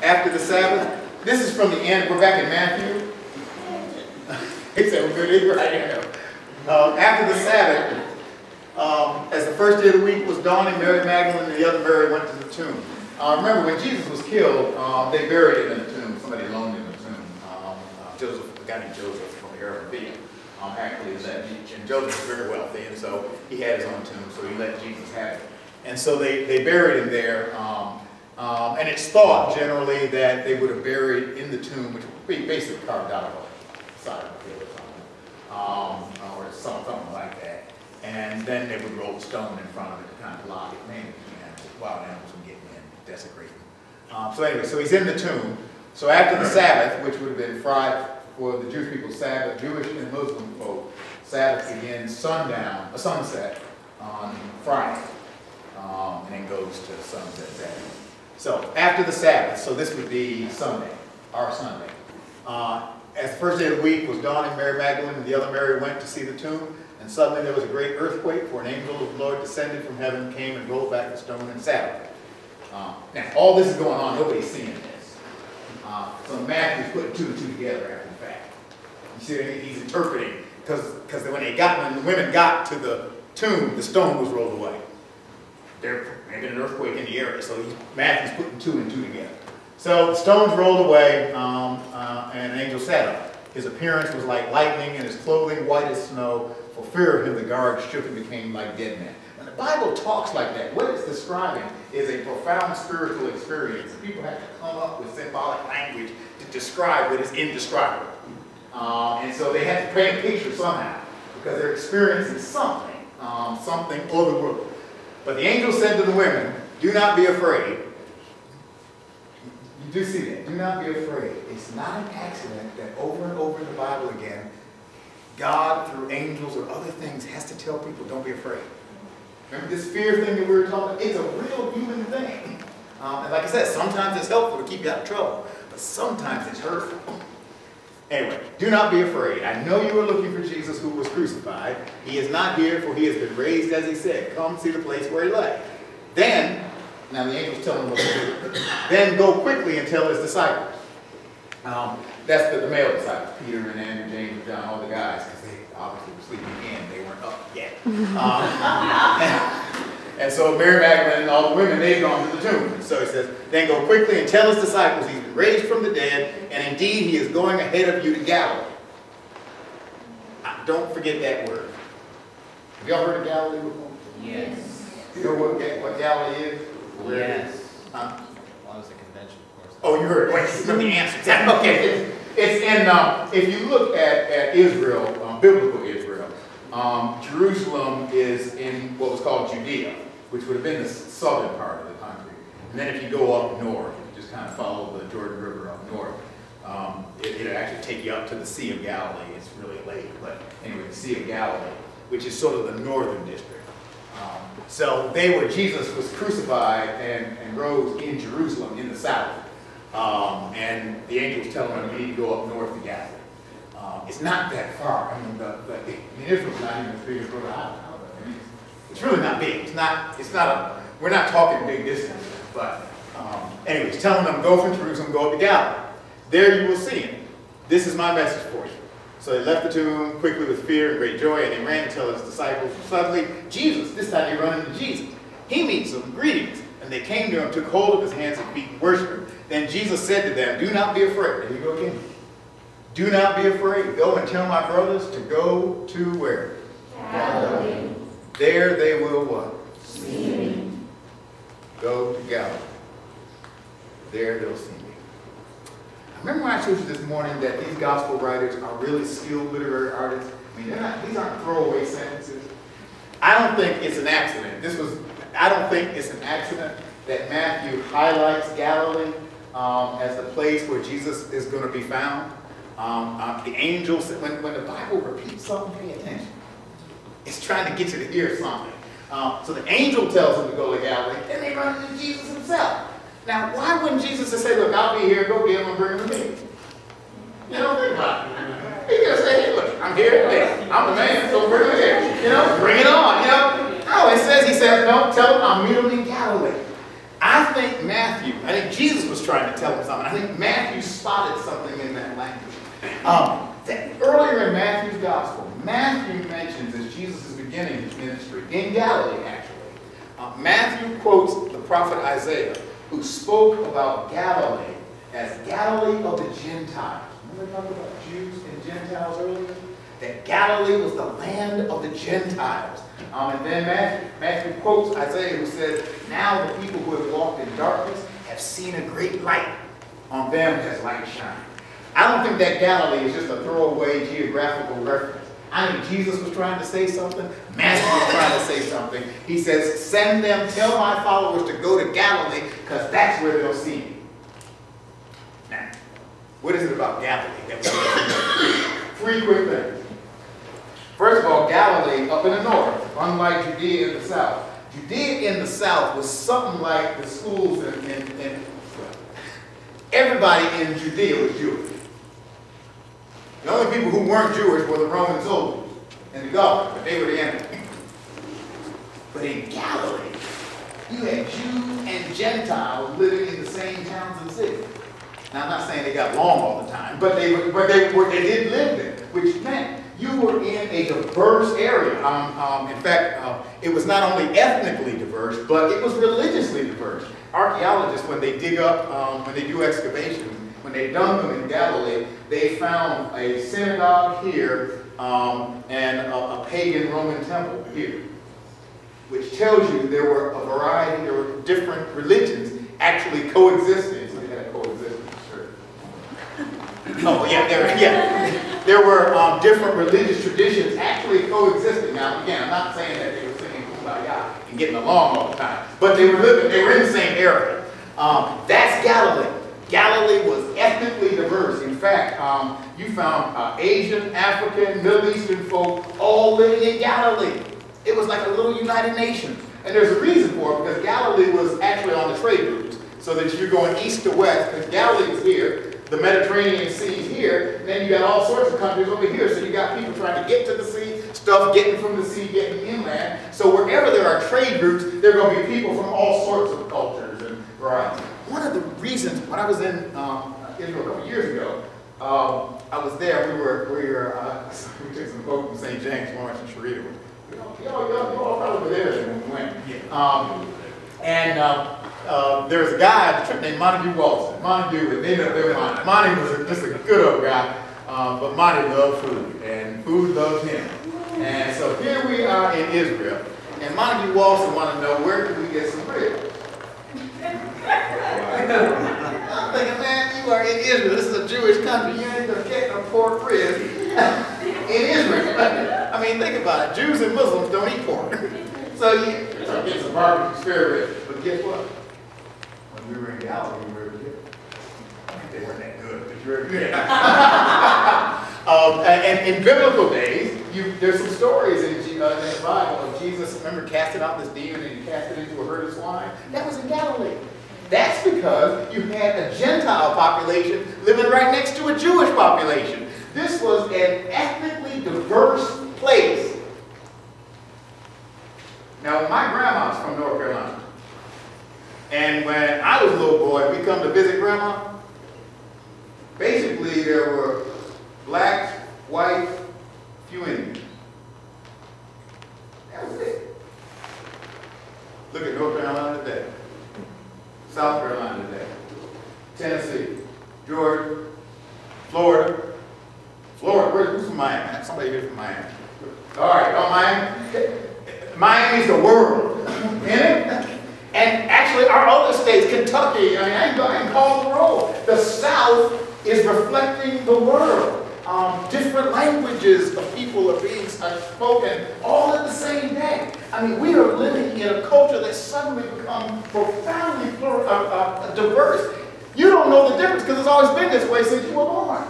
after the Sabbath. This is from the end. We're back in Matthew. He said, we're good, right here. After the Sabbath, as the first day of the week was dawning, Mary Magdalene and the other Mary went to the tomb. Remember, when Jesus was killed, they buried him in the tomb. Somebody loaned him the tomb. Joseph, a guy named Joseph from Arimathea, actually is that. And Joseph was very wealthy, and so he had his own tomb, so he let Jesus have it. And so they buried him there. And it's thought generally that they would have buried in the tomb, which would be basically carved out of a side of the hill or something like that. And then they would roll a stone in front of it to kind of block it, mainly wild animals from getting in, desecrating. So anyway, so he's in the tomb. So after the Sabbath, which would have been Friday for the Jewish people's Sabbath, Jewish and Muslim folk, Sabbath begins sunset on Friday, and then goes to sunset Saturday. So after the Sabbath, so this would be Sunday, our Sunday. As the first day of the week was dawning, Mary Magdalene and the other Mary went to see the tomb, and suddenly there was a great earthquake, for an angel of the Lord descended from heaven, came and rolled back the stone and sat on it. Now, all this is going on, nobody's seeing this. So Matthew's putting two and two together after the fact. You see, he's interpreting, because when the women got to the tomb, the stone was rolled away. There may have been an earthquake in the area, so Matthew's putting two and two together. So the stones rolled away, and an angel sat on it. His appearance was like lightning, and his clothing white as snow. For fear of him, the guards shook and became like dead men. When the Bible talks like that, what it's describing is a profound spiritual experience. People have to come up with symbolic language to describe what is indescribable. And so they have to paint a picture somehow, because they're experiencing something, something otherworldly. But the angel said to the women, do not be afraid. You do see that. Do not be afraid. It's not an accident that over and over in the Bible again, God, through angels or other things, has to tell people, don't be afraid. Remember this fear thing that we were talking about? It's a real human thing. And like I said, sometimes it's helpful to keep you out of trouble, but sometimes it's hurtful. Anyway, do not be afraid. I know you are looking for Jesus who was crucified. He is not here, for he has been raised as he said. Come see the place where he lay. Then, now the angel's telling him what to do. Then go quickly and tell his disciples. That's the male disciples, Peter and Andrew, James and John, all the guys, because they obviously were sleeping in. They weren't up yet. And so Mary Magdalene and all the women, they've gone to the tomb. So he says, then go quickly and tell his disciples he's been raised from the dead, and indeed he is going ahead of you to Galilee. Don't forget that word. Have y'all heard of Galilee before? Yes. You know what Galilee is? Yes. Huh? Well, it was a convention, of course. Oh, you heard it. Wait, you know the answer. Okay. It's in, if you look at Israel, biblical Israel, Jerusalem is in what was called Judea, which would have been the southern part of the country. And then if you go up north, you just kind of follow the Jordan River up north, it'll actually take you up to the Sea of Galilee. It's really late, but anyway, the Sea of Galilee, which is sort of the northern district. So Jesus was crucified and rose in Jerusalem in the south. And the angels tell him you need to go up north to Galilee. It's not that far. I mean, Israel's not even as big as Rhode Island. I mean, it's really not big. We're not talking big distance. But anyways, telling them go from Jerusalem, go up to Galilee. There you will see him. This is my message for you. So they left the tomb quickly with fear and great joy, and they ran to tell his disciples. Suddenly, Jesus, this time they run into Jesus. He meets them, greetings. And they came to him, took hold of his hands and feet, and worshiped him. Then Jesus said to them, do not be afraid. There you go again. Do not be afraid. Go and tell my brothers to go to where? Galilee. There they will what? See me. Go to Galilee. There they'll see me. Remember when I told you this morning that these gospel writers are really skilled literary artists? I mean, these aren't throwaway sentences. I don't think it's an accident. I don't think it's an accident that Matthew highlights Galilee as the place where Jesus is going to be found. The angels, when the Bible repeats something, pay attention. It's trying to get you to hear something. So the angel tells them to go to Galilee, and they run into Jesus himself. Now, why wouldn't Jesus just say, look, I'll be here, go get him and bring him to me? You know, think about it. He could have said, hey, look, I'm here, hey, I'm the man, so bring him here. You know, bring it on, you know. No, he says, no, tell him I'll meet him in Galilee. I think Jesus was trying to tell him something. I think Matthew spotted something in that language. Earlier in Matthew's gospel, Matthew mentions, as Jesus is beginning his ministry, in Galilee actually, Matthew quotes the prophet Isaiah, who spoke about Galilee as Galilee of the Gentiles. Remember we talked about Jews and Gentiles earlier? That Galilee was the land of the Gentiles. And then Matthew quotes Isaiah, who says, now the people who have walked in darkness have seen a great light. On them has light shined. I don't think that Galilee is just a throwaway geographical reference. I think Jesus was trying to say something. Matthew was trying to say something. He says, send them, tell my followers to go to Galilee, because that's where they'll see me. Now, what is it about Galilee that we need to know? 3 quick things. First of all, Galilee up in the north, unlike Judea in the south. Judea in the south was something like the schools in everybody in Judea was Jewish. The only people who weren't Jewish were the Roman soldiers and the governors, but they were the enemy. But in Galilee, you had Jews and Gentiles living in the same towns and cities. Now, I'm not saying they got along all the time, but they did live there, which meant you were in a diverse area. In fact, it was not only ethnically diverse, but it was religiously diverse. Archaeologists, when they dig up, when they do excavations, when they dug them in Galilee, they found a synagogue here and a pagan Roman temple here, which tells you there were a variety, there were different religions actually coexisting. So they had a coexistence, sure. Oh, yeah, there were different religious traditions actually coexisting. Now, again, I'm not saying that they were singing Kumbaya and getting along all the time, but they were in the same area. That's Galilee. Galilee was ethnically diverse. In fact, you found Asian, African, Middle Eastern folk all living in Galilee. It was like a little United Nations. And there's a reason for it, because Galilee was actually on the trade routes. So that you're going east to west, because Galilee was here, the Mediterranean Sea is here, and then you got all sorts of countries over here. So you got people trying to get to the sea, stuff getting from the sea, getting inland. So wherever there are trade routes, there are going to be people from all sorts of cultures and varieties. One of the reasons, when I was in Israel a couple years ago, I was there, we took some folk from St. James, Lawrence, and Sharita. You all probably were there when we went. There was a guy named Montague Walton. Montague, they know Monty. Monty was just a good old guy, but Monty loved food, and food loved him. And so here we are in Israel, and Montague Walton wanted to know, where can we get some ribs? I'm thinking, man, you are in Israel. This is a Jewish country. You ain't going to get no pork ribs in Israel. I mean, think about it. Jews and Muslims don't eat pork. So you get some barbecue spare ribs. But guess what? When we were in Galilee, we were able to get them. They weren't that good, but you were able to get them. And in biblical days, there's some stories in the Bible of Jesus, remember, casting out this demon and he cast it into a herd of swine? That was in Galilee. That's because you had a Gentile population living right next to a Jewish population. This was an ethnically diverse place. Now, my grandma's from North Carolina. And when I was a little boy, we come to visit grandma. Basically, there were blacks, white, few Indians. That was it. Look at North Carolina today. South Carolina today, Tennessee, Georgia, Florida. Who's from Miami? Somebody here from Miami. All right, Miami. Miami's the world, isn't it? And actually, our other states, Kentucky, I can call the roll. The South is reflecting the world. Different languages of people are being spoken all at the same day. I mean, we are living in a culture that's suddenly become profoundly diverse. You don't know the difference because it's always been this way since you were born.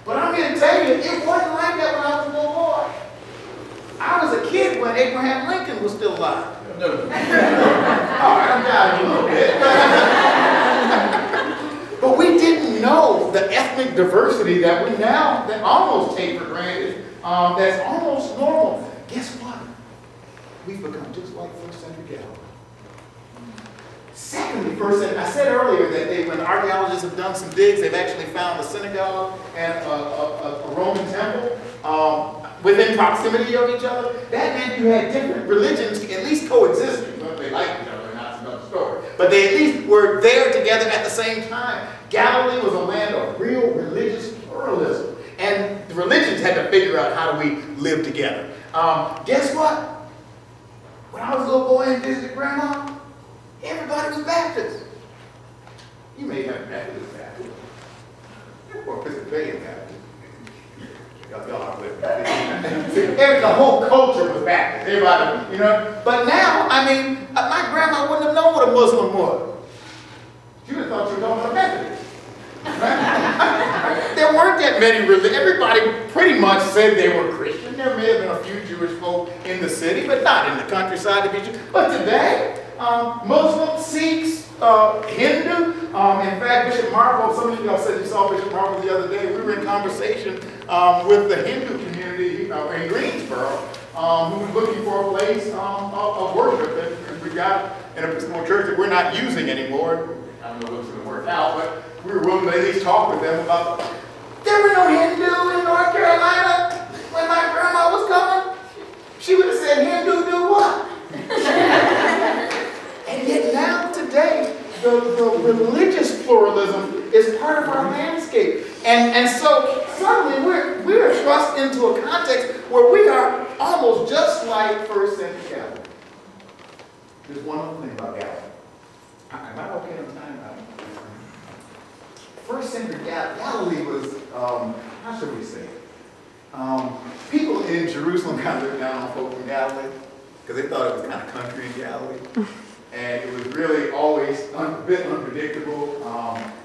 But I'm here to tell you, it wasn't like that when I was a little boy. I was a kid when Abraham Lincoln was still alive. No. All right, I'm down a little bit. But we didn't know the ethnic diversity that we now almost take for granted, that's almost normal. Guess what? We've become just like first century Galilee. Secondly, first, I said earlier that when archaeologists have done some digs, they've actually found a synagogue and a Roman temple within proximity of each other. That meant you had different religions at least coexisting. Whether they liked each other or not is another story. But they at least were there together at the same time. Galilee was a land of real religious pluralism. And the religions had to figure out how do we live together. Guess what? When I was a little boy and visited Grandma, everybody was Baptist. You may have Methodist Baptist or Episcopalian Baptist. Y'all are with me. The whole culture was Baptist. Everybody, you know. But now, I mean, my grandma wouldn't have known what a Muslim was. She would have thought you were talking about Methodist. Right? There weren't that many religions. Everybody pretty much said they were Christian. There may have been a few Jewish folk in the city, but not in the countryside to be Jewish. But today, Muslim, Sikhs, Hindu. In fact, Bishop Marvel, some of y'all said you saw Bishop Marvel the other day. We were in conversation with the Hindu community in Greensboro, who was looking for a place of worship. And we got an Episcopal church that we're not using anymore. I don't know if it's going to work out, but we were willing to at least talk with them about, there were no Hindu in North Carolina when my grandma was coming. She would have said, Hindu do what? And yet now, today, the religious pluralism is part of our landscape. And so suddenly we're thrust into a context where we are almost just like first century Galilee. There's one other thing about Galilee. Am I okay on time? First century Galilee was, how should we say it? People in Jerusalem kind of looked down on folk from Galilee because they thought it was kind of country in Galilee. And it was really always a bit unpredictable.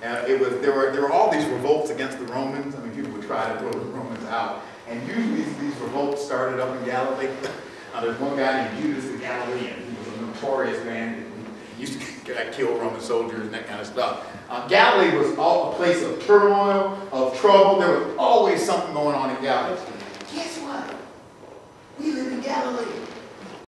There were all these revolts against the Romans. I mean, people would try to throw the Romans out. And usually these revolts started up in Galilee. There's one guy named Judas the Galilean. He was a notorious man. He used to kill Roman soldiers and that kind of stuff. Galilee was all a place of turmoil, of trouble. There was always something going on in Galilee. Guess what? We live in Galilee.